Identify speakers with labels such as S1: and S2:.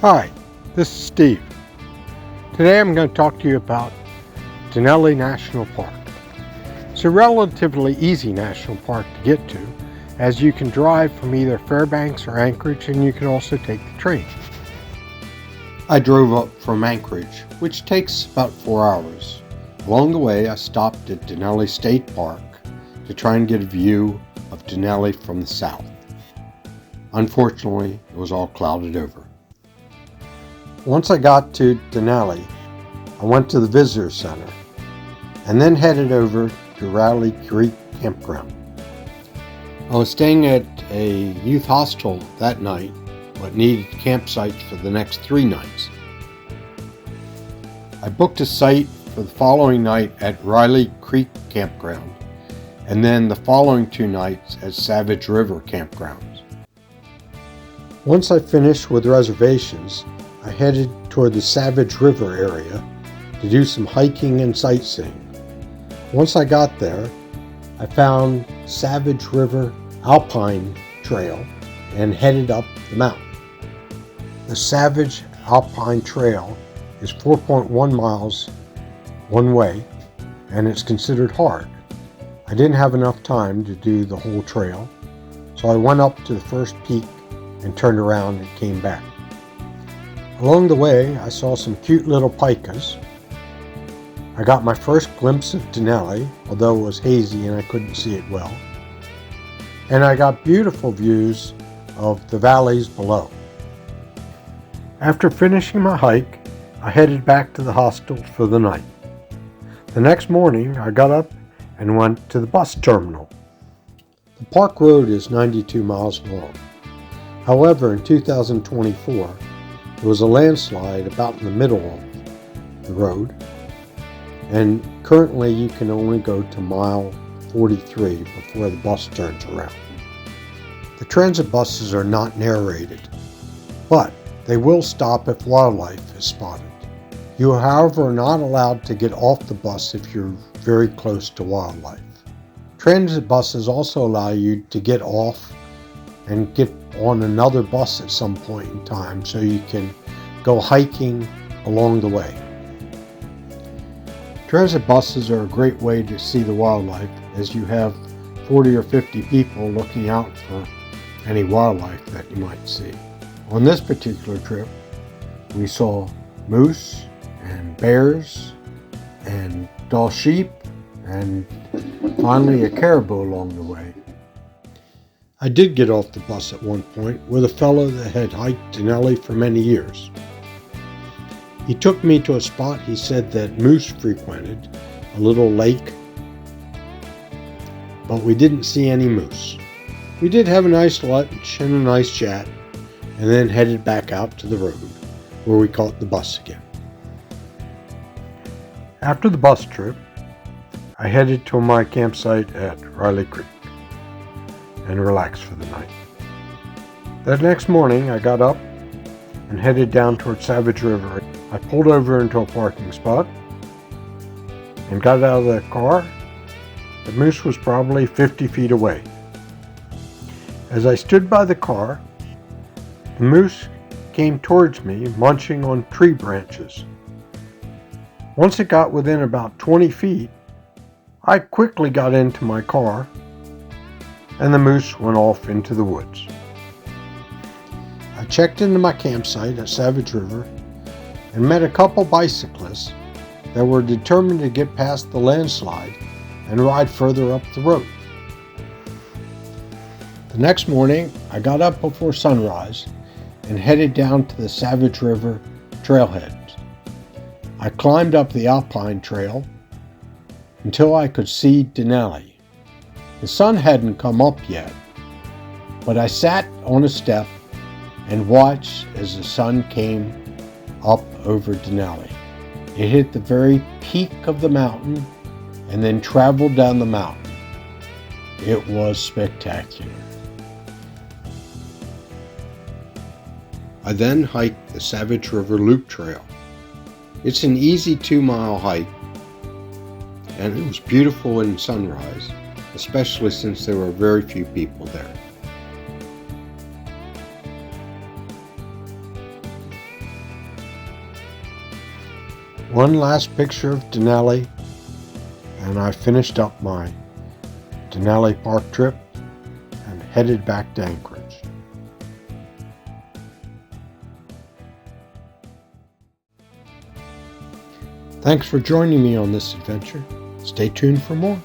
S1: Hi, this is Steve. Today I'm going to talk to you about Denali National Park. It's a relatively easy national park to get to, as you can drive from either Fairbanks or Anchorage, and you can also take the train. I drove up from Anchorage, which takes about 4 hours. Along the way, I stopped at Denali State Park to try and get a view of Denali from the south. Unfortunately, it was all clouded over. Once I got to Denali, I went to the visitor center and then headed over to Riley Creek Campground. I was staying at a youth hostel that night, but needed campsites for the next 3 nights. I booked a site for the following night at Riley Creek Campground, and then the following 2 nights at Savage River Campgrounds. Once I finished with reservations, I headed toward the Savage River area to do some hiking and sightseeing. Once I got there, I found Savage River Alpine Trail and headed up the mountain. The Savage Alpine Trail is 4.1 miles one way, and it's considered hard. I didn't have enough time to do the whole trail, so I went up to the first peak and turned around and came back. Along the way, I saw some cute little pikas. I got my first glimpse of Denali, although it was hazy and I couldn't see it well. And I got beautiful views of the valleys below. After finishing my hike, I headed back to the hostel for the night. The next morning, I got up and went to the bus terminal. The park road is 92 miles long. However, in 2024, there was a landslide about in the middle of the road, and currently you can only go to mile 43 before the bus turns around. The transit buses are not narrated, but they will stop if wildlife is spotted. You, however, are not allowed to get off the bus if you're very close to wildlife. Transit buses also allow you to get off and get on another bus at some point in time so you can go hiking along the way. Transit buses are a great way to see the wildlife, as you have 40 or 50 people looking out for any wildlife that you might see. On this particular trip, we saw moose and bears and Dall sheep and finally a caribou along the way. I did get off the bus at one point with a fellow that had hiked Denali for many years. He took me to a spot he said that moose frequented, a little lake, but we didn't see any moose. We did have a nice lunch and a nice chat, and then headed back out to the road, where we caught the bus again. After the bus trip, I headed to my campsite at Riley Creek and relaxed for the night. That next morning, I got up and headed down toward Savage River. I pulled over into a parking spot and got out of the car. The moose was probably 50 feet away. As I stood by the car, the moose came towards me, munching on tree branches. Once it got within about 20 feet, I quickly got into my car, and the moose went off into the woods. I checked into my campsite at Savage River and met a couple bicyclists that were determined to get past the landslide and ride further up the road. The next morning, I got up before sunrise and headed down to the Savage River trailhead. I climbed up the Alpine Trail until I could see Denali. The sun hadn't come up yet, but I sat on a step and watched as the sun came up over Denali. It hit the very peak of the mountain and then traveled down the mountain. It was spectacular. I then hiked the Savage River Loop Trail. It's an easy 2-mile hike, and it was beautiful in sunrise, especially since there were very few people there. one last picture of Denali, and I finished up my Denali Park trip and headed back to Anchorage. Thanks for joining me on this adventure. Stay tuned for more.